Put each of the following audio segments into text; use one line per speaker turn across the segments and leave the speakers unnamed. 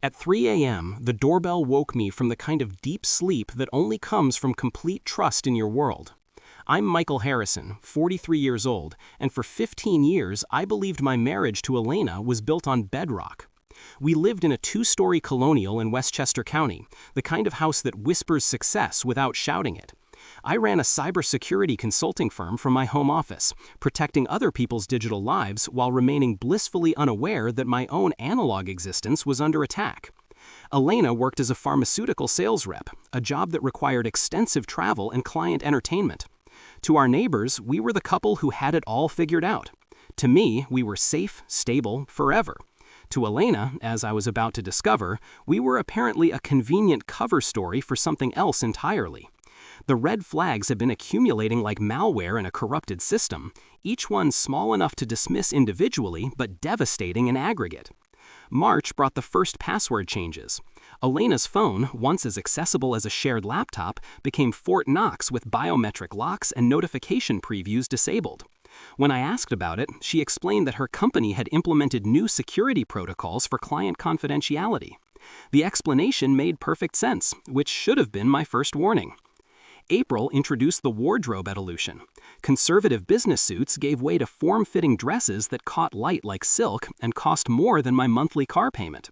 At 3 a.m., the doorbell woke me from the kind of deep sleep that only comes from complete trust in your world. I'm Michael Harrison, 43 years old, and for 15 years I believed my marriage to Elena was built on bedrock. We lived in a two-story colonial in Westchester County, the kind of house that whispers success without shouting it. I ran a cybersecurity consulting firm from my home office, protecting other people's digital lives while remaining blissfully unaware that my own analog existence was under attack. Elena worked as a pharmaceutical sales rep, a job that required extensive travel and client entertainment. To our neighbors, we were the couple who had it all figured out. To me, we were safe, stable, forever. To Elena, as I was about to discover, we were apparently a convenient cover story for something else entirely. The red flags had been accumulating like malware in a corrupted system, each one small enough to dismiss individually but devastating in aggregate. March brought the first password changes. Elena's phone, once as accessible as a shared laptop, became Fort Knox with biometric locks and notification previews disabled. When I asked about it, she explained that her company had implemented new security protocols for client confidentiality. The explanation made perfect sense, which should have been my first warning. April introduced the wardrobe evolution. Conservative business suits gave way to form-fitting dresses that caught light like silk and cost more than my monthly car payment.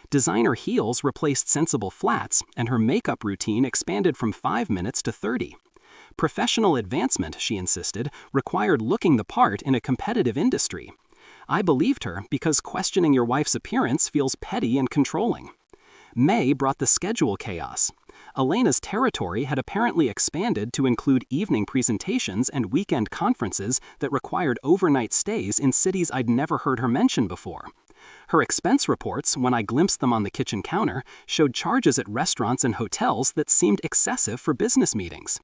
Designer heels replaced sensible flats, and her makeup routine expanded from 5 minutes to 30. Professional advancement, she insisted, required looking the part in a competitive industry. I believed her because questioning your wife's appearance feels petty and controlling. May brought the schedule chaos. Elena's territory had apparently expanded to include evening presentations and weekend conferences that required overnight stays in cities I'd never heard her mention before. Her expense reports, when I glimpsed them on the kitchen counter, showed charges at restaurants and hotels that seemed excessive for business meetings.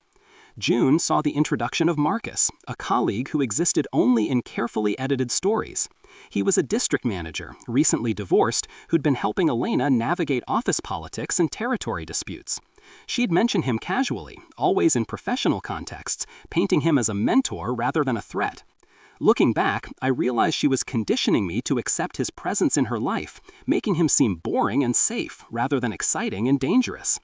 June saw the introduction of Marcus, a colleague who existed only in carefully edited stories. He was a district manager, recently divorced, who'd been helping Elena navigate office politics and territory disputes. She'd mention him casually, always in professional contexts, painting him as a mentor rather than a threat. Looking back, I realized she was conditioning me to accept his presence in her life, making him seem boring and safe rather than exciting and dangerous.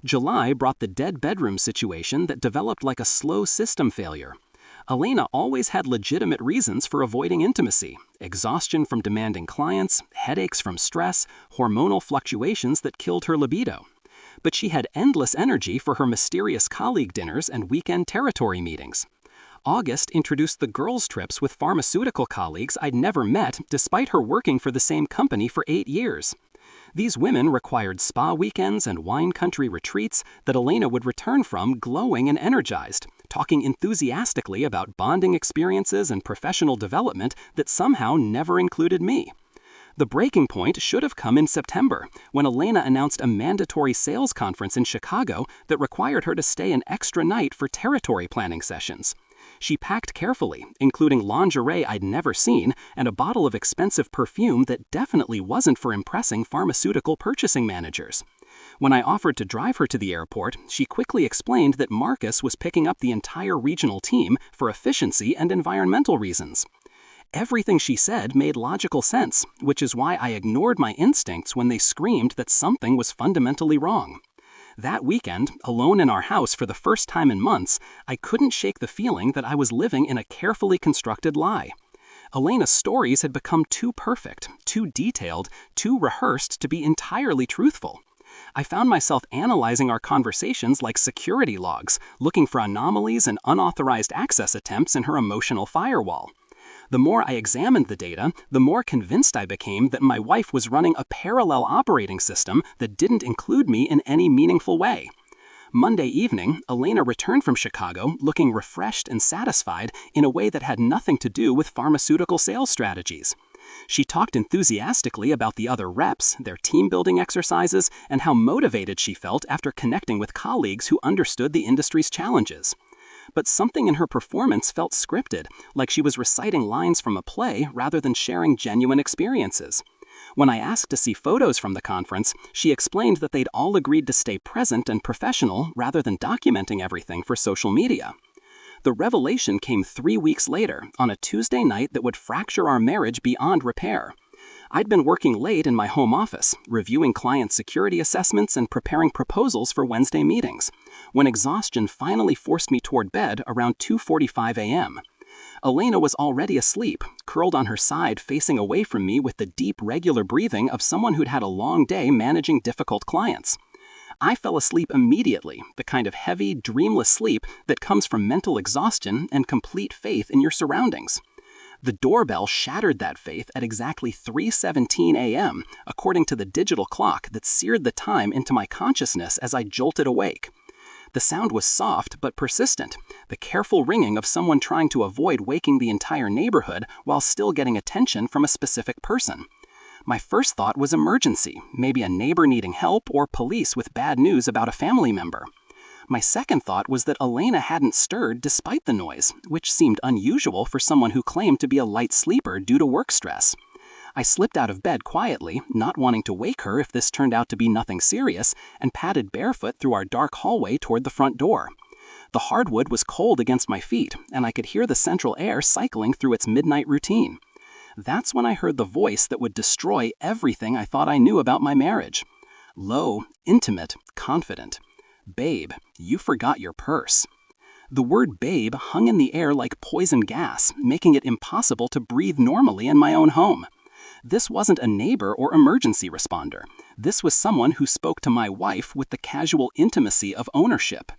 July brought the dead bedroom situation that developed like a slow system failure. Elena always had legitimate reasons for avoiding intimacy: exhaustion from demanding clients, headaches from stress, hormonal fluctuations that killed her libido. But she had endless energy for her mysterious colleague dinners and weekend territory meetings. August introduced the girls' trips with pharmaceutical colleagues I'd never met despite her working for the same company for 8 years. These women required spa weekends and wine country retreats that Elena would return from glowing and energized, talking enthusiastically about bonding experiences and professional development that somehow never included me. The breaking point should have come in September, when Elena announced a mandatory sales conference in Chicago that required her to stay an extra night for territory planning sessions. She packed carefully, including lingerie I'd never seen and a bottle of expensive perfume that definitely wasn't for impressing pharmaceutical purchasing managers. When I offered to drive her to the airport, she quickly explained that Marcus was picking up the entire regional team for efficiency and environmental reasons. Everything she said made logical sense, which is why I ignored my instincts when they screamed that something was fundamentally wrong. That weekend, alone in our house for the first time in months, I couldn't shake the feeling that I was living in a carefully constructed lie. Elena's stories had become too perfect, too detailed, too rehearsed to be entirely truthful. I found myself analyzing our conversations like security logs, looking for anomalies and unauthorized access attempts in her emotional firewall. The more I examined the data, the more convinced I became that my wife was running a parallel operating system that didn't include me in any meaningful way. Monday evening, Elena returned from Chicago looking refreshed and satisfied in a way that had nothing to do with pharmaceutical sales strategies. She talked enthusiastically about the other reps, their team-building exercises, and how motivated she felt after connecting with colleagues who understood the industry's challenges. But something in her performance felt scripted, like she was reciting lines from a play rather than sharing genuine experiences. When I asked to see photos from the conference, she explained that they'd all agreed to stay present and professional rather than documenting everything for social media. The revelation came 3 weeks later, on a Tuesday night that would fracture our marriage beyond repair. I'd been working late in my home office, reviewing client security assessments and preparing proposals for Wednesday meetings, when exhaustion finally forced me toward bed around 2:45 a.m. Elena was already asleep, curled on her side facing away from me with the deep, regular breathing of someone who'd had a long day managing difficult clients. I fell asleep immediately, the kind of heavy, dreamless sleep that comes from mental exhaustion and complete faith in your surroundings. The doorbell shattered that faith at exactly 3:17 a.m., according to the digital clock that seared the time into my consciousness as I jolted awake. The sound was soft but persistent, the careful ringing of someone trying to avoid waking the entire neighborhood while still getting attention from a specific person. My first thought was emergency, maybe a neighbor needing help or police with bad news about a family member. My second thought was that Elena hadn't stirred despite the noise, which seemed unusual for someone who claimed to be a light sleeper due to work stress. I slipped out of bed quietly, not wanting to wake her if this turned out to be nothing serious, and padded barefoot through our dark hallway toward the front door. The hardwood was cold against my feet, and I could hear the central air cycling through its midnight routine. That's when I heard the voice that would destroy everything I thought I knew about my marriage. Low, intimate, confident. "Babe, you forgot your purse." The word babe hung in the air like poison gas, making it impossible to breathe normally in my own home. This wasn't a neighbor or emergency responder. This was someone who spoke to my wife with the casual intimacy of ownership.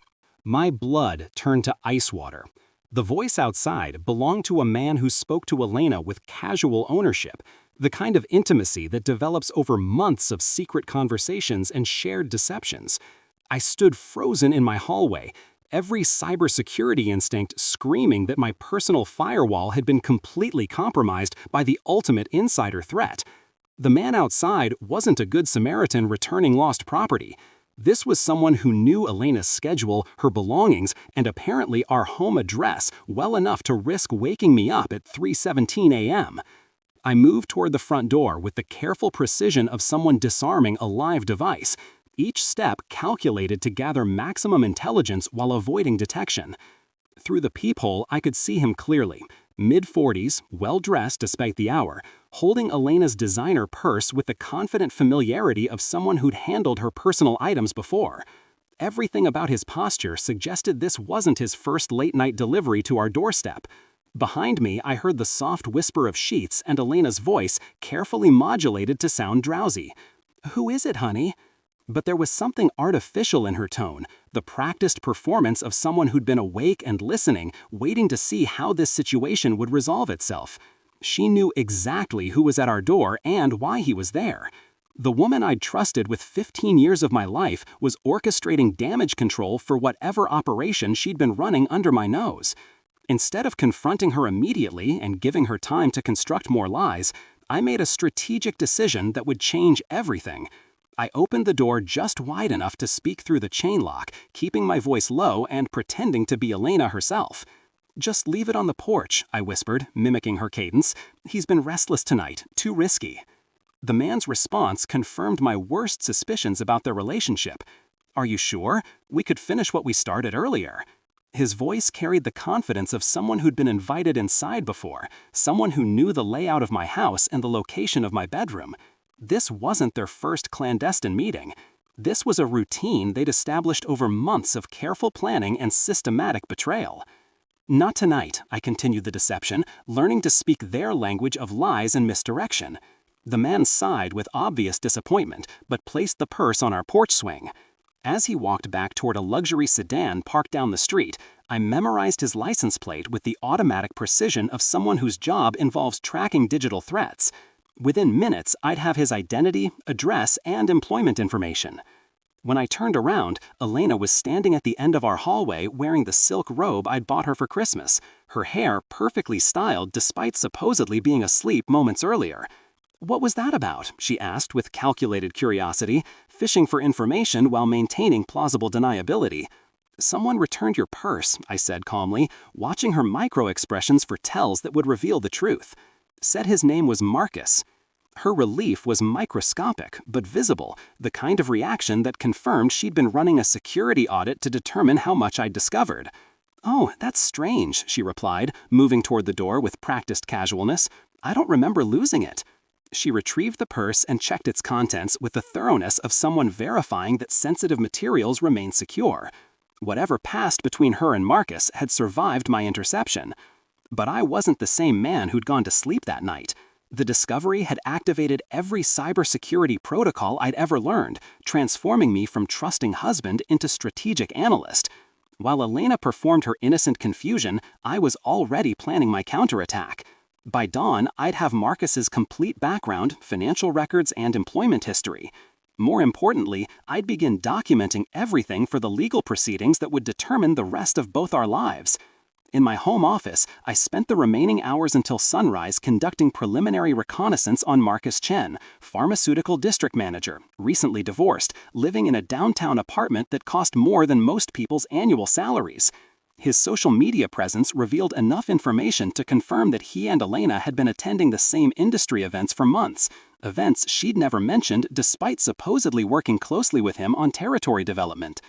My blood turned to ice water. The voice outside belonged to a man who spoke to Elena with casual ownership, the kind of intimacy that develops over months of secret conversations and shared deceptions. I stood frozen in my hallway, every cybersecurity instinct screaming that my personal firewall had been completely compromised by the ultimate insider threat. The man outside wasn't a good Samaritan returning lost property. This was someone who knew Elena's schedule, her belongings, and apparently our home address well enough to risk waking me up at 3:17 a.m. I moved toward the front door with the careful precision of someone disarming a live device, each step calculated to gather maximum intelligence while avoiding detection. Through the peephole, I could see him clearly, mid-40s, well-dressed despite the hour, holding Elena's designer purse with the confident familiarity of someone who'd handled her personal items before. Everything about his posture suggested this wasn't his first late-night delivery to our doorstep. Behind me, I heard the soft whisper of sheets and Elena's voice carefully modulated to sound drowsy. "Who is it, honey?" But there was something artificial in her tone, the practiced performance of someone who'd been awake and listening, waiting to see how this situation would resolve itself. She knew exactly who was at our door and why he was there. The woman I'd trusted with 15 years of my life was orchestrating damage control for whatever operation she'd been running under my nose. Instead of confronting her immediately and giving her time to construct more lies, I made a strategic decision that would change everything. I opened the door just wide enough to speak through the chain lock, keeping my voice low and pretending to be Elena herself. "Just leave it on the porch," I whispered, mimicking her cadence. "He's been restless tonight, too risky." The man's response confirmed my worst suspicions about their relationship. "Are you sure? We could finish what we started earlier." His voice carried the confidence of someone who'd been invited inside before, someone who knew the layout of my house and the location of my bedroom. This wasn't their first clandestine meeting. This was a routine they'd established over months of careful planning and systematic betrayal. "Not tonight," I continued the deception, learning to speak their language of lies and misdirection. The man sighed with obvious disappointment, but placed the purse on our porch swing. As he walked back toward a luxury sedan parked down the street, I memorized his license plate with the automatic precision of someone whose job involves tracking digital threats. Within minutes, I'd have his identity, address, and employment information. When I turned around, Elena was standing at the end of our hallway wearing the silk robe I'd bought her for Christmas, her hair perfectly styled despite supposedly being asleep moments earlier. "What was that about?" she asked with calculated curiosity, fishing for information while maintaining plausible deniability. "Someone returned your purse," I said calmly, watching her micro-expressions for tells that would reveal the truth. "Said his name was Marcus." Her relief was microscopic, but visible, the kind of reaction that confirmed she'd been running a security audit to determine how much I'd discovered. "Oh, that's strange," she replied, moving toward the door with practiced casualness. "I don't remember losing it."
She retrieved the purse and checked its contents with the thoroughness of someone verifying that sensitive materials remain secure. Whatever passed between her and Marcus had survived my interception. But I wasn't the same man who'd gone to sleep that night. The discovery had activated every cybersecurity protocol I'd ever learned, transforming me from trusting husband into strategic analyst. While Elena performed her innocent confusion, I was already planning my counterattack. By dawn, I'd have Marcus's complete background, financial records, and employment history. More importantly, I'd begin documenting everything for the legal proceedings that would determine the rest of both our lives. In my home office, I spent the remaining hours until sunrise conducting preliminary reconnaissance on Marcus Chen, pharmaceutical district manager, recently divorced, living in a downtown apartment that cost more than most people's annual salaries. His social media presence revealed enough information to confirm that he and Elena had been attending the same industry events for months, events she'd never mentioned despite supposedly working closely with him on territory development.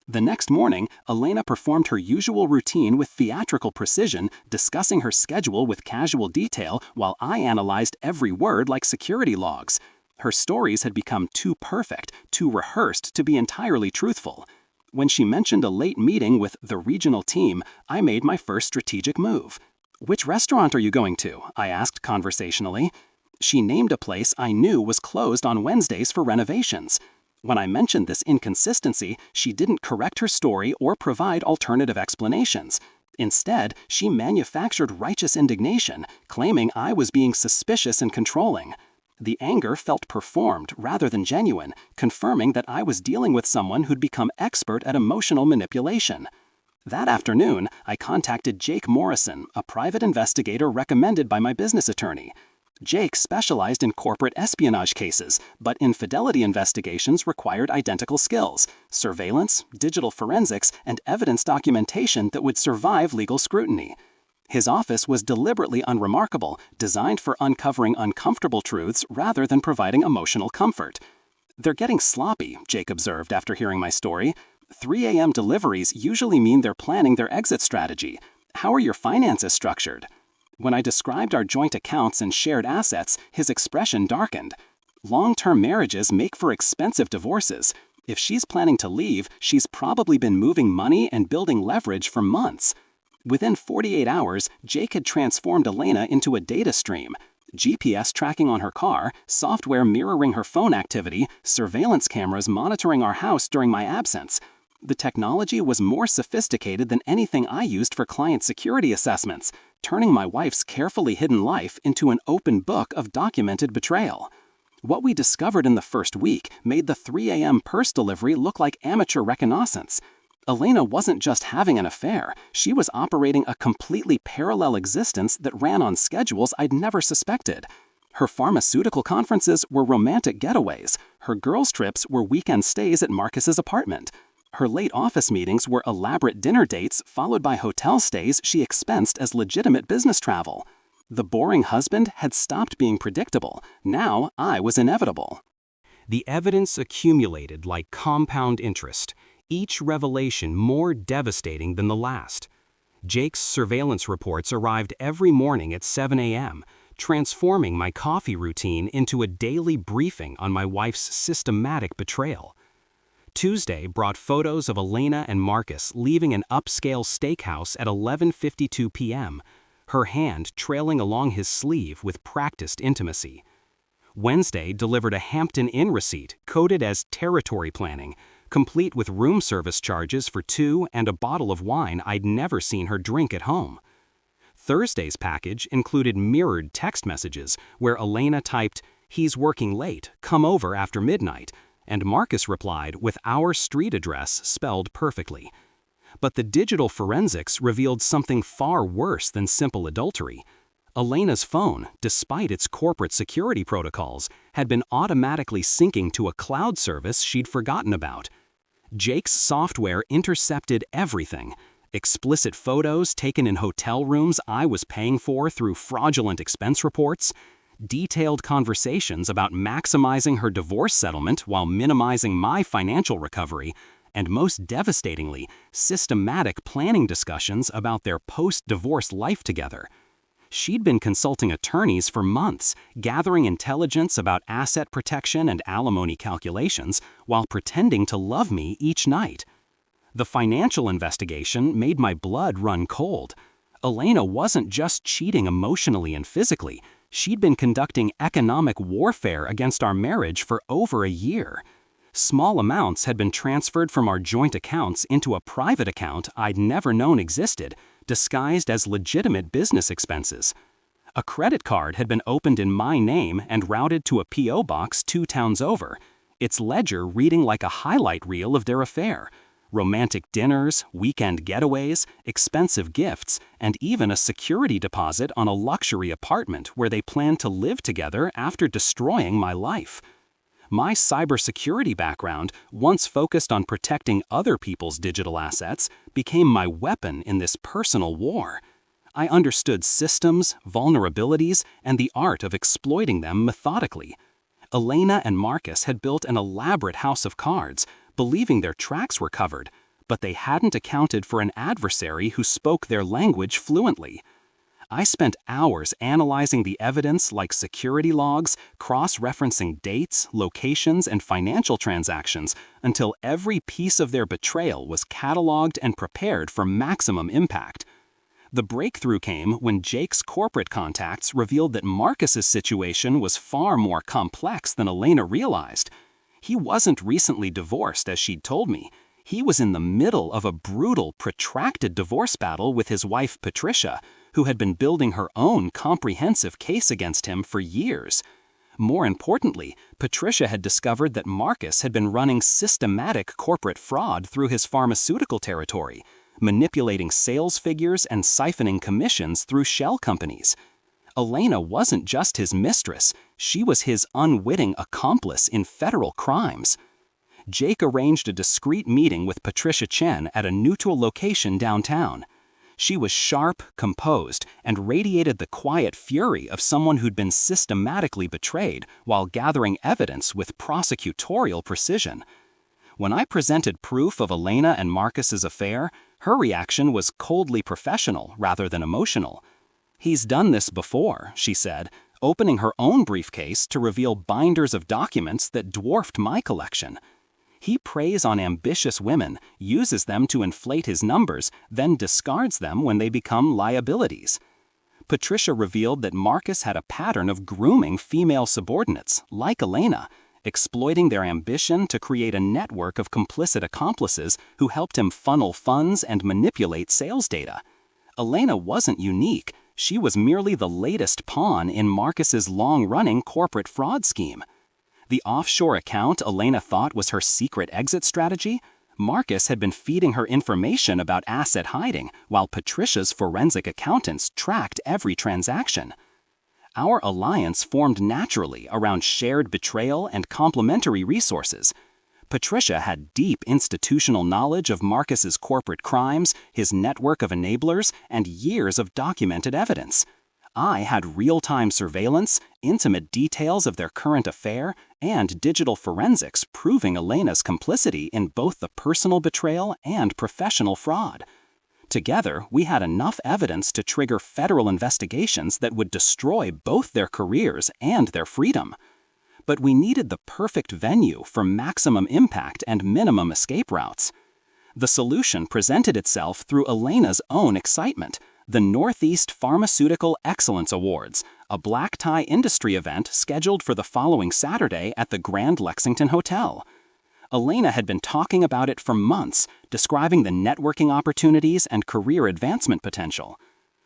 The next morning, Elena performed her usual routine with theatrical precision, discussing her schedule with casual detail while I analyzed every word like security logs. Her stories had become too perfect, too rehearsed to be entirely truthful. When she mentioned a late meeting with the regional team, I made my first strategic move. "Which restaurant are you going to?" I asked conversationally. She named a place I knew was closed on Wednesdays for renovations. When I mentioned this inconsistency, she didn't correct her story or provide alternative explanations. Instead, she manufactured righteous indignation, claiming I was being suspicious and controlling. The anger felt performed rather than genuine, confirming that I was dealing with someone who'd become expert at emotional manipulation. That afternoon, I contacted Jake Morrison, a private investigator recommended by my business attorney. Jake specialized in corporate espionage cases, but infidelity investigations required identical skills: surveillance, digital forensics, and evidence documentation that would survive legal scrutiny. His office was deliberately unremarkable, designed for uncovering uncomfortable truths rather than providing emotional comfort. "They're getting sloppy," Jake observed after hearing my story. 3 a.m. deliveries usually mean they're planning their exit strategy. How are your finances structured?" When I described our joint accounts and shared assets, his expression darkened. "Long-term marriages make for expensive divorces. If she's planning to leave, she's probably been moving money and building leverage for months." Within 48 hours, Jake had transformed Elena into a data stream. GPS tracking on her car, software mirroring her phone activity, surveillance cameras monitoring our house during my absence. The technology was more sophisticated than anything I used for client security assessments, turning my wife's carefully hidden life into an open book of documented betrayal. What we discovered in the first week made the 3 a.m. purse delivery look like amateur reconnaissance. Elena wasn't just having an affair, she was operating a completely parallel existence that ran on schedules I'd never suspected. Her pharmaceutical conferences were romantic getaways. Her girls' trips were weekend stays at Marcus's apartment. Her late office meetings were elaborate dinner dates followed by hotel stays she expensed as legitimate business travel. The boring husband had stopped being predictable. Now I was inevitable.
The evidence accumulated like compound interest, each revelation more devastating than the last. Jake's surveillance reports arrived every morning at 7 a.m., transforming my coffee routine into a daily briefing on my wife's systematic betrayal. Tuesday brought photos of Elena and Marcus leaving an upscale steakhouse at 11:52 p.m., her hand trailing along his sleeve with practiced intimacy. Wednesday delivered a Hampton Inn receipt coded as territory planning, complete with room service charges for 2 and a bottle of wine I'd never seen her drink at home. Thursday's package included mirrored text messages where Elena typed, "He's working late, come over after midnight," and Marcus replied with our street address spelled perfectly. But the digital forensics revealed something far worse than simple adultery. Elena's phone, despite its corporate security protocols, had been automatically syncing to a cloud service she'd forgotten about. Jake's software intercepted everything: explicit photos taken in hotel rooms I was paying for through fraudulent expense reports, detailed conversations about maximizing her divorce settlement while minimizing my financial recovery, and most devastatingly, systematic planning discussions about their post-divorce life together.
She'd been consulting attorneys for months, gathering intelligence about asset protection and alimony calculations while pretending to love me each night. The financial investigation made my blood run cold. Elena wasn't just cheating emotionally and physically, she'd been conducting economic warfare against our marriage for over a year. Small amounts had been transferred from our joint accounts into a private account I'd never known existed, disguised as legitimate business expenses. A credit card had been opened in my name and routed to a P.O. box 2 towns over, its ledger reading like a highlight reel of their affair. Romantic dinners, weekend getaways, expensive gifts, and even a security deposit on a luxury apartment where they planned to live together after destroying my life. My cybersecurity background, once focused on protecting other people's digital assets, became my weapon in this personal war. I understood systems, vulnerabilities, and the art of exploiting them methodically. Elena and Marcus had built an elaborate house of cards, believing their tracks were covered, but they hadn't accounted for an adversary who spoke their language fluently. I spent hours analyzing the evidence like security logs, cross-referencing dates, locations, and financial transactions until every piece of their betrayal was cataloged and prepared for maximum impact. The breakthrough came when Jake's corporate contacts revealed that Marcus's situation was far more complex than Elena realized. He wasn't recently divorced, as she'd told me. He was in the middle of a brutal, protracted divorce battle with his wife Patricia, who had been building her own comprehensive case against him for years. More importantly, Patricia had discovered that Marcus had been running systematic corporate fraud through his pharmaceutical territory, manipulating sales figures and siphoning commissions through shell companies. Elena wasn't just his mistress, she was his unwitting accomplice in federal crimes. Jake arranged a discreet meeting with Patricia Chen at a neutral location downtown. She was sharp, composed, and radiated the quiet fury of someone who'd been systematically betrayed while gathering evidence with prosecutorial precision. When I presented proof of Elena and Marcus's affair, her reaction was coldly professional rather than emotional. "He's done this before," she said, opening her own briefcase to reveal binders of documents that dwarfed my collection. He preys on ambitious women, uses them to inflate his numbers, then discards them when they become liabilities. Patricia revealed that Marcus had a pattern of grooming female subordinates, like Elena, exploiting their ambition to create a network of complicit accomplices who helped him funnel funds and manipulate sales data. Elena wasn't unique. She was merely the latest pawn in Marcus's long-running corporate fraud scheme. The offshore account Elena thought was her secret exit strategy? Marcus had been feeding her information about asset hiding, while Patricia's forensic accountants tracked every transaction. Our alliance formed naturally around shared betrayal and complementary resources. Patricia had deep institutional knowledge of Marcus's corporate crimes, his network of enablers, and years of documented evidence. I had real-time surveillance, intimate details of their current affair, and digital forensics proving Elena's complicity in both the personal betrayal and professional fraud. Together, we had enough evidence to trigger federal investigations that would destroy both their careers and their freedom. But we needed the perfect venue for maximum impact and minimum escape routes. The solution presented itself through Elena's own excitement: the Northeast Pharmaceutical Excellence Awards, a black-tie industry event scheduled for the following Saturday at the Grand Lexington Hotel. Elena had been talking about it for months, describing the networking opportunities and career advancement potential.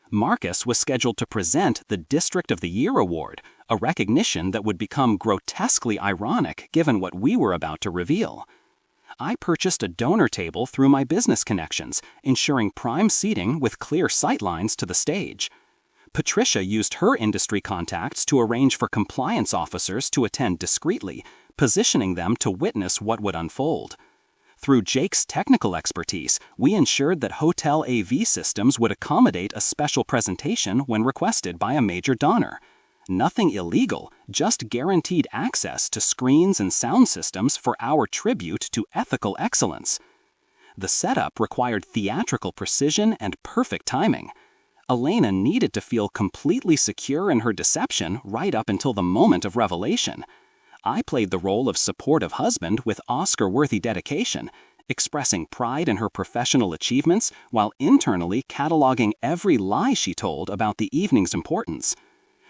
Marcus was scheduled to present the District of the Year Award, a recognition that would become grotesquely ironic given what we were about to reveal. I purchased a donor table through my business connections, ensuring prime seating with clear sightlines to the stage. Patricia used her industry contacts to arrange for compliance officers to attend discreetly, positioning them to witness what would unfold. Through Jake's technical expertise, we ensured that hotel AV systems would accommodate a special presentation when requested by a major donor. Nothing illegal, just guaranteed access to screens and sound systems for our tribute to ethical excellence. The setup required theatrical precision and perfect timing. Elena needed to feel completely secure in her deception right up until the moment of revelation. I played the role of supportive husband with Oscar-worthy dedication, expressing pride in her professional achievements while internally cataloging every lie she told about the evening's importance.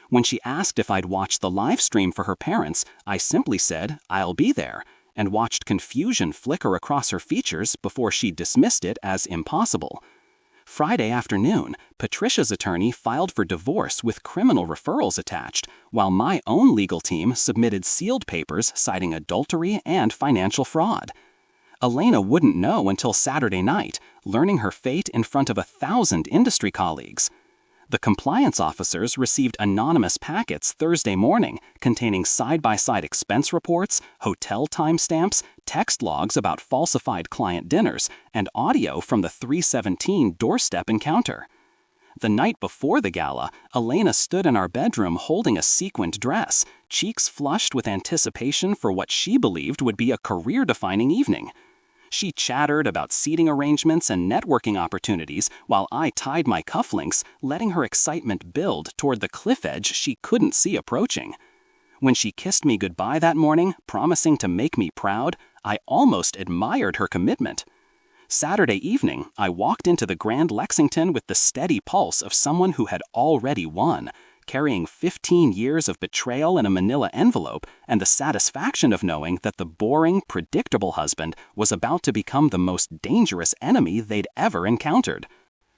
When she asked if I'd watch the live stream for her parents, I simply said, "I'll be there," and watched confusion flicker across her features before she dismissed it as impossible. Friday afternoon, Patricia's attorney filed for divorce with criminal referrals attached, while my own legal team submitted sealed papers citing adultery and financial fraud. Elena wouldn't know until Saturday night, learning her fate in front of 1,000 industry colleagues. The compliance officers received anonymous packets Thursday morning containing side-by-side expense reports, hotel timestamps, text logs about falsified client dinners, and audio from the 317 doorstep encounter. The night before the gala, Elena stood in our bedroom holding a sequined dress, cheeks flushed with anticipation for what she believed would be a career-defining evening. She chattered about seating arrangements and networking opportunities while I tied my cufflinks, letting her excitement build toward the cliff edge she couldn't see approaching. When she kissed me goodbye that morning, promising to make me proud, I almost admired her commitment. Saturday evening, I walked into the Grand Lexington with the steady pulse of someone who had already won, carrying 15 years of betrayal in a manila envelope and the satisfaction of knowing that the boring, predictable husband was about to become the most dangerous enemy they'd ever encountered.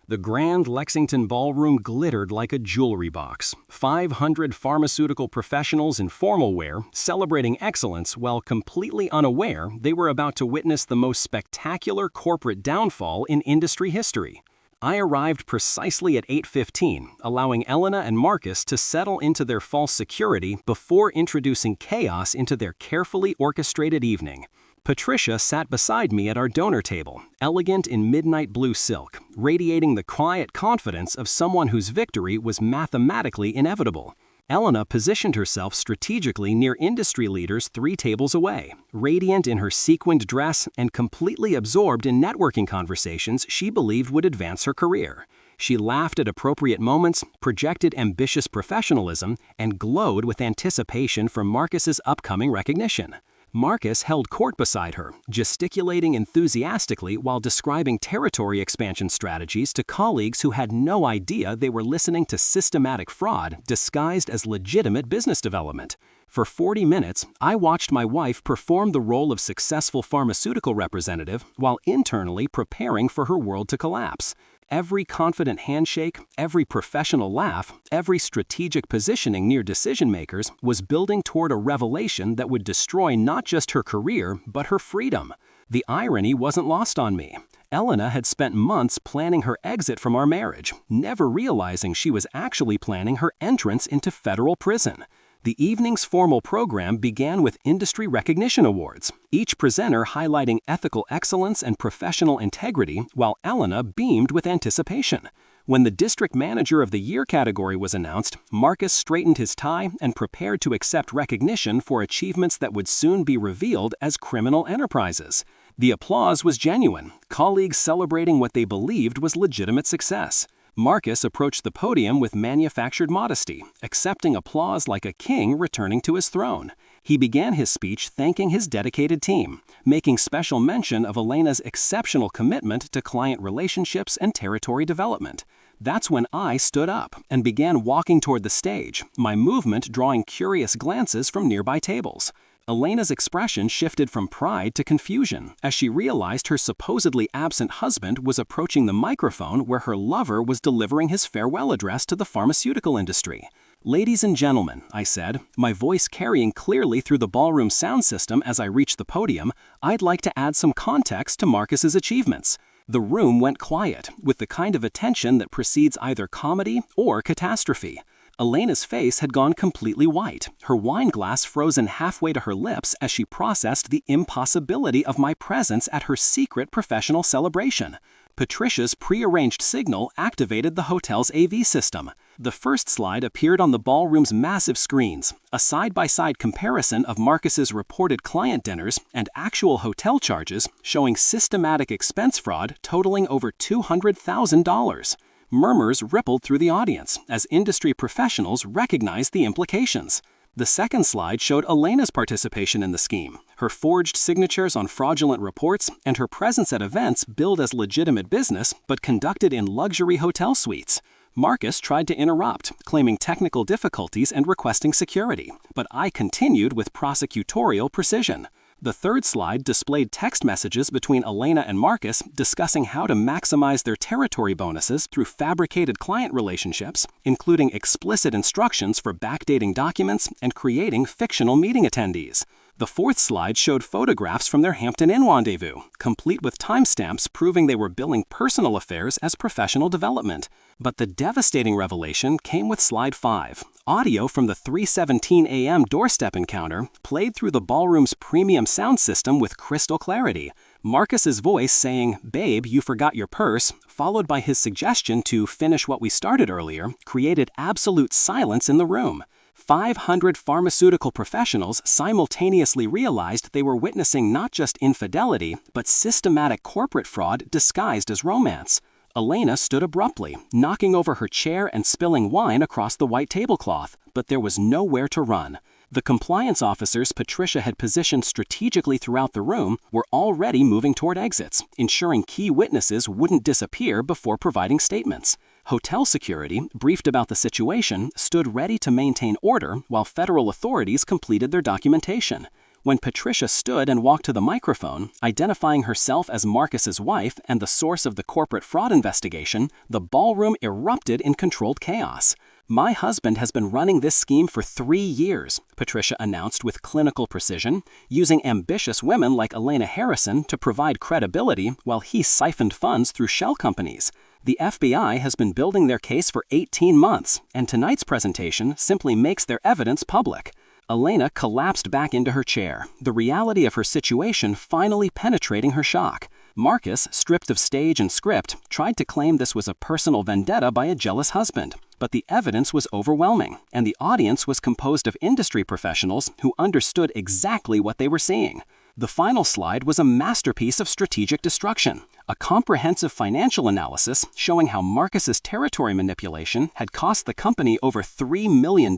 The Grand Lexington Ballroom glittered like a jewelry box. 500 pharmaceutical professionals in formal wear, celebrating excellence while completely unaware they were about to witness the most spectacular corporate downfall in industry history. I arrived precisely at 8:15, allowing Elena and Marcus to settle into their false security before introducing chaos into their carefully orchestrated evening. Patricia sat beside me at our donor table, elegant in midnight blue silk, radiating the quiet confidence of someone whose victory was mathematically inevitable. Elena positioned herself strategically near industry leaders 3 tables away, radiant in her sequined dress and completely absorbed in networking conversations she believed would advance her career. She laughed at appropriate moments, projected ambitious professionalism, and glowed with anticipation for Marcus's upcoming recognition. Marcus held court beside her, gesticulating enthusiastically while describing territory expansion strategies to colleagues who had no idea they were listening to systematic fraud disguised as legitimate business development. For 40 minutes, I watched my wife perform the role of successful pharmaceutical representative while internally preparing for her world to collapse. Every confident handshake, every professional laugh, every strategic positioning near decision-makers was building toward a revelation that would destroy not just her career, but her freedom. The irony wasn't lost on me. Elena had spent months planning her exit from our marriage, never realizing she was actually planning her entrance into federal prison. The evening's formal program began with industry recognition awards, each presenter highlighting ethical excellence and professional integrity, while Elena beamed with anticipation. When the District Manager of the Year category was announced, Marcus straightened his tie and prepared to accept recognition for achievements that would soon be revealed as criminal enterprises. The applause was genuine, colleagues celebrating what they believed was legitimate success. Marcus approached the podium with manufactured modesty, accepting applause like a king returning to his throne. He began his speech thanking his dedicated team, making special mention of Elena's exceptional commitment to client relationships and territory development. That's when I stood up and began walking toward the stage, my movement drawing curious glances from nearby tables. Elena's expression shifted from pride to confusion as she realized her supposedly absent husband was approaching the microphone where her lover was delivering his farewell address to the pharmaceutical industry. "Ladies and gentlemen," I said, my voice carrying clearly through the ballroom sound system as I reached the podium, "I'd like to add some context to Marcus's achievements." The room went quiet, with the kind of attention that precedes either comedy or catastrophe. Elena's face had gone completely white, her wine glass frozen halfway to her lips as she processed the impossibility of my presence at her secret professional celebration. Patricia's prearranged signal activated the hotel's AV system. The first slide appeared on the ballroom's massive screens, a side-by-side comparison of Marcus's reported client dinners and actual hotel charges showing systematic expense fraud totaling over $200,000.
Murmurs rippled through the audience as industry professionals recognized the implications. The second slide showed Elena's participation in the scheme, her forged signatures on fraudulent reports, and her presence at events billed as legitimate business but conducted in luxury hotel suites. Marcus tried to interrupt, claiming technical difficulties and requesting security, but I continued with prosecutorial precision. The third slide displayed text messages between Elena and Marcus discussing how to maximize their territory bonuses through fabricated client relationships, including explicit instructions for backdating documents and creating fictional meeting attendees. The fourth slide showed photographs from their Hampton Inn rendezvous, complete with timestamps proving they were billing personal affairs as professional development. But the devastating revelation came with slide 5. Audio from the 3:17 a.m. doorstep encounter played through the ballroom's premium sound system with crystal clarity. Marcus's voice saying, "Babe, you forgot your purse," followed by his suggestion to finish what we started earlier, created absolute silence in the room. 500 pharmaceutical professionals simultaneously realized they were witnessing not just infidelity, but systematic corporate fraud disguised as romance. Elena stood abruptly, knocking over her chair and spilling wine across the white tablecloth, but there was nowhere to run. The compliance officers Patricia had positioned strategically throughout the room were already moving toward exits, ensuring key witnesses wouldn't disappear before providing statements. Hotel security, briefed about the situation, stood ready to maintain order while federal authorities completed their documentation. When Patricia stood and walked to the microphone, identifying herself as Marcus's wife and the source of the corporate fraud investigation, the ballroom erupted in controlled chaos. "My husband has been running this scheme for 3 years," Patricia announced with clinical precision, using ambitious women like Elena Harrison to provide credibility while he siphoned funds through shell companies. The FBI has been building their case for 18 months, and tonight's presentation simply makes their evidence public. Elena collapsed back into her chair, the reality of her situation finally penetrating her shock. Marcus, stripped of stage and script, tried to claim this was a personal vendetta by a jealous husband. But the evidence was overwhelming, and the audience was composed of industry professionals who understood exactly what they were seeing. The final slide was a masterpiece of strategic destruction, a comprehensive financial analysis showing how Marcus's territory manipulation had cost the company over $3 million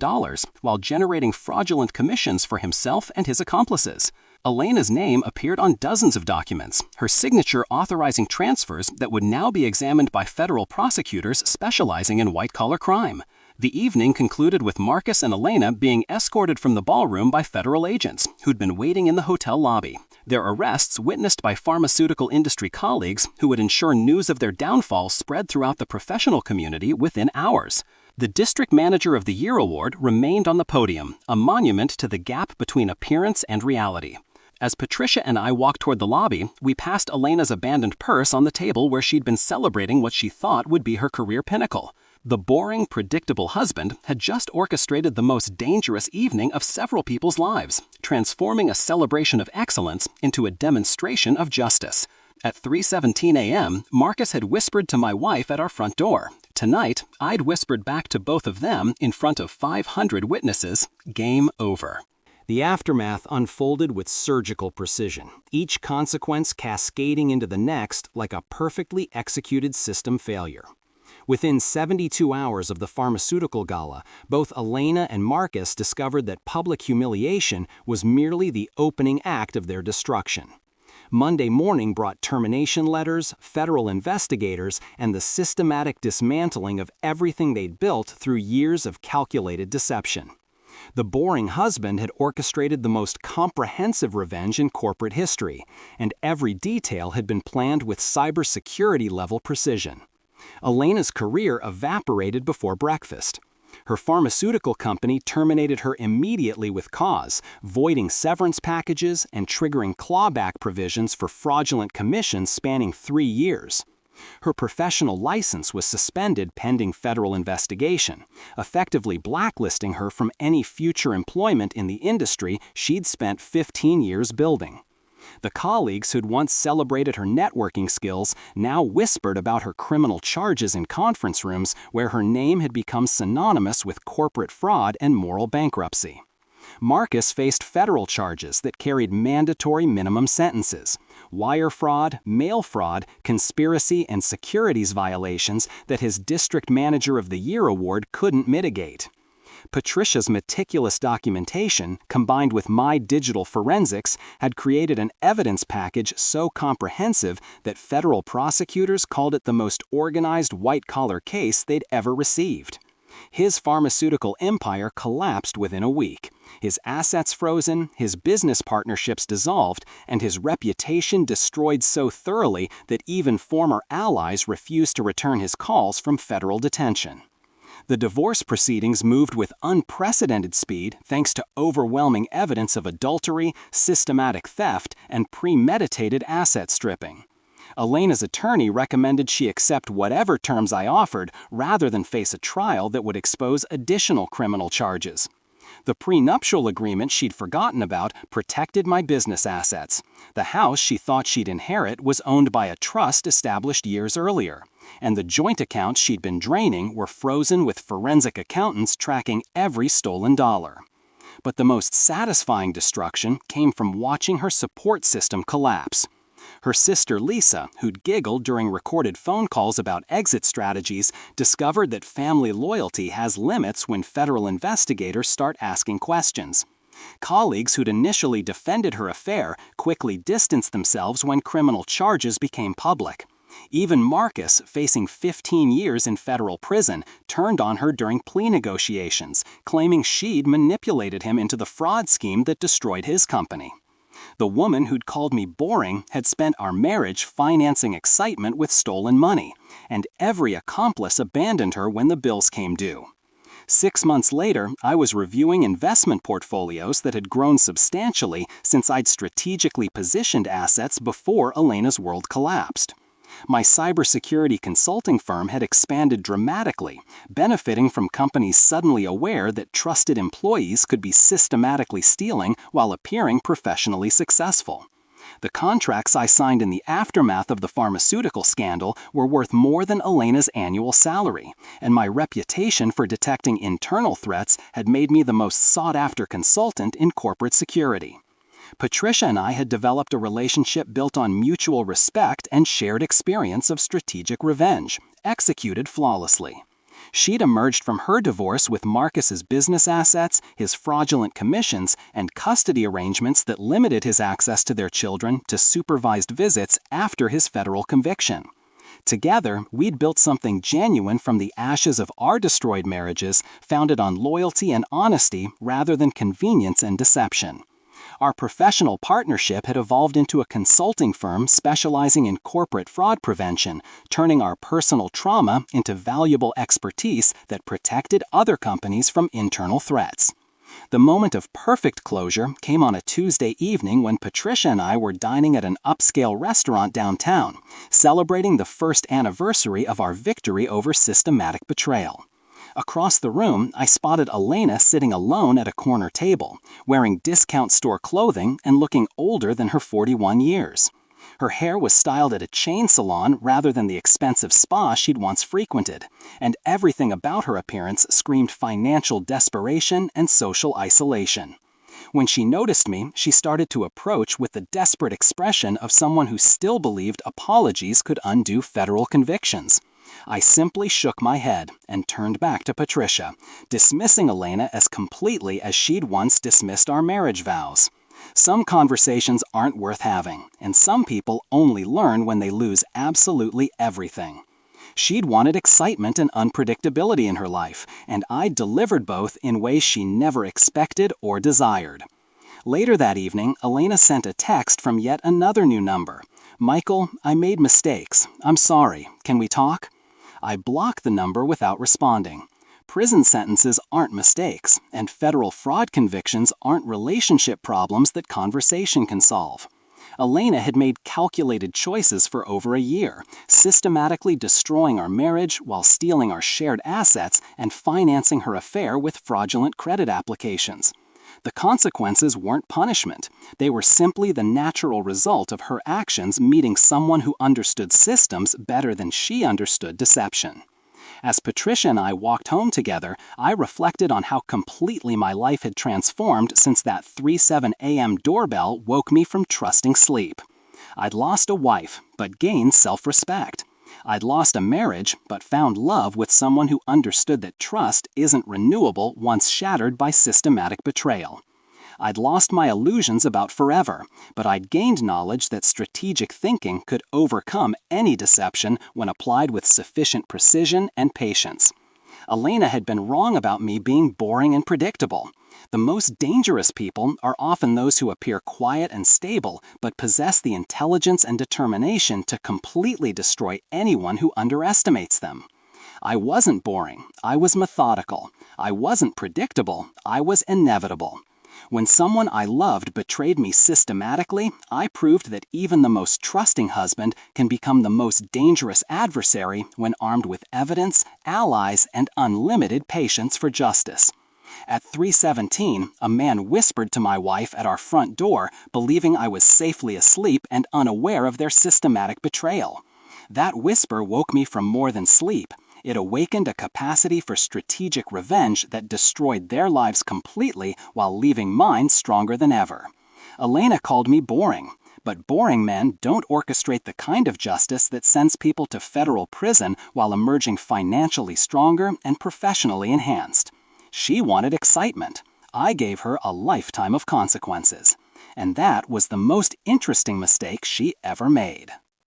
while generating fraudulent commissions for himself and his accomplices. Elena's name appeared on dozens of documents, her signature authorizing transfers that would now be examined by federal prosecutors specializing in white-collar crime. The evening concluded with Marcus and Elena being escorted from the ballroom by federal agents who'd been waiting in the hotel lobby. Their arrests witnessed by pharmaceutical industry colleagues who would ensure news of their downfall spread throughout the professional community within hours. The District Manager of the Year award remained on the podium, a monument to the gap between appearance and reality. As Patricia and I walked toward the lobby, we passed Elena's abandoned purse on the table where she'd been celebrating what she thought would be her career pinnacle. The boring, predictable husband had just orchestrated the most dangerous evening of several people's lives, transforming a celebration of excellence into a demonstration of justice. At 3:17 a.m., Marcus had whispered to my wife at our front door. Tonight, I'd whispered back to both of them in front of 500 witnesses, game over.
The aftermath unfolded with surgical precision, each consequence cascading into the next like a perfectly executed system failure. Within 72 hours of the pharmaceutical gala, both Elena and Marcus discovered that public humiliation was merely the opening act of their destruction. Monday morning brought termination letters, federal investigators, and the systematic dismantling of everything they'd built through years of calculated deception. The boring husband had orchestrated the most comprehensive revenge in corporate history, and every detail had been planned with cybersecurity-level precision. Elena's career evaporated before breakfast. Her pharmaceutical company terminated her immediately with cause, voiding severance packages and triggering clawback provisions for fraudulent commissions spanning 3 years. Her professional license was suspended pending federal investigation, effectively blacklisting her from any future employment in the industry she'd spent 15 years building. The colleagues who'd once celebrated her networking skills now whispered about her criminal charges in conference rooms where her name had become synonymous with corporate fraud and moral bankruptcy. Marcus faced federal charges that carried mandatory minimum sentences,
wire fraud, mail fraud, conspiracy, and securities violations that his District Manager of the Year award couldn't mitigate. Patricia's meticulous documentation, combined with my digital forensics, had created an evidence package so comprehensive that federal prosecutors called it the most organized white-collar case they'd ever received. His pharmaceutical empire collapsed within a week, his assets frozen, his business partnerships dissolved, and his reputation destroyed so thoroughly that even former allies refused to return his calls from federal detention. The divorce proceedings moved with unprecedented speed thanks to overwhelming evidence of adultery, systematic theft, and premeditated asset stripping. Elena's attorney recommended she accept whatever terms I offered rather than face a trial that would expose additional criminal charges. The prenuptial agreement she'd forgotten about protected my business assets. The house she thought she'd inherit was owned by a trust established years earlier, and the joint accounts she'd been draining were frozen with forensic accountants tracking every stolen dollar. But the most satisfying destruction came from watching her support system collapse. Her sister Lisa, who'd giggled during recorded phone calls about exit strategies, discovered that family loyalty has limits when federal investigators start asking questions. Colleagues who'd initially defended her affair quickly distanced themselves when criminal charges became public. Even Marcus, facing 15 years in federal prison, turned on her during plea negotiations, claiming she'd manipulated him into the fraud scheme that destroyed his company. The woman who'd called me boring had spent our marriage financing excitement with stolen money, and every accomplice abandoned her when the bills came due. 6 months later, I was reviewing investment portfolios that had grown substantially since I'd strategically positioned assets before Elena's world collapsed. My cybersecurity consulting firm had expanded dramatically, benefiting from companies suddenly aware that trusted employees could be systematically stealing while appearing professionally successful. The contracts I signed in the aftermath of the pharmaceutical scandal were worth more than Elena's annual salary, and my reputation for detecting internal threats had made me the most sought-after consultant in corporate security. Patricia and I had developed a relationship built on mutual respect and shared experience of strategic revenge, executed flawlessly. She'd emerged from her divorce with Marcus's business assets, his fraudulent commissions, and custody arrangements that limited his access to their children to supervised visits after his federal conviction. Together, we'd built something genuine from the ashes of our destroyed marriages, founded on loyalty and honesty rather than convenience and deception. Our professional partnership had evolved into a consulting firm specializing in corporate fraud prevention, turning our personal trauma into valuable expertise that protected other companies from internal threats. The moment of perfect closure came on a Tuesday evening when Patricia and I were dining at an upscale restaurant downtown, celebrating the first anniversary of our victory over systematic betrayal. Across the room, I spotted Elena sitting alone at a corner table, wearing discount store clothing and looking older than her 41 years. Her hair was styled at a chain salon rather than the expensive spa she'd once frequented, and everything about her appearance screamed financial desperation and social isolation. When she noticed me, she started to approach with the desperate expression of someone who still believed apologies could undo federal convictions. I simply shook my head and turned back to Patricia, dismissing Elena as completely as she'd once dismissed our marriage vows. Some conversations aren't worth having, and some people only learn when they lose absolutely everything. She'd wanted excitement and unpredictability in her life, and I delivered both in ways she never expected or desired. Later that evening, Elena sent a text from yet another new number. "Michael, I made mistakes. I'm sorry. Can we talk?" I blocked the number without responding. Prison sentences aren't mistakes, and federal fraud convictions aren't relationship problems that conversation can solve. Elena had made calculated choices for over a year, systematically destroying our marriage while stealing our shared assets and financing her affair with fraudulent credit applications. The consequences weren't punishment. They were simply the natural result of her actions meeting someone who understood systems better than she understood deception. As Patricia and I walked home together, I reflected on how completely my life had transformed since that 3:07 a.m. doorbell woke me from trusting sleep. I'd lost a wife, but gained self-respect. I'd lost a marriage, but found love with someone who understood that trust isn't renewable once shattered by systematic betrayal. I'd lost my illusions about forever, but I'd gained knowledge that strategic thinking could overcome any deception when applied with sufficient precision and patience. Elena had been wrong about me being boring and predictable. The most dangerous people are often those who appear quiet and stable, but possess the intelligence and determination to completely destroy anyone who underestimates them. I wasn't boring, I was methodical. I wasn't predictable, I was inevitable. When someone I loved betrayed me systematically, I proved that even the most trusting husband can become the most dangerous adversary when armed with evidence, allies, and unlimited patience for justice. At 3:17, a man whispered to my wife at our front door, believing I was safely asleep and unaware of their systematic betrayal. That whisper woke me from more than sleep. It awakened a capacity for strategic revenge that destroyed their lives completely while leaving mine stronger than ever. Elena called me boring, but boring men don't orchestrate the kind of justice that sends people to federal prison while emerging financially stronger and professionally enhanced. She wanted excitement. I gave her a lifetime of consequences. And that was the most interesting mistake she ever made.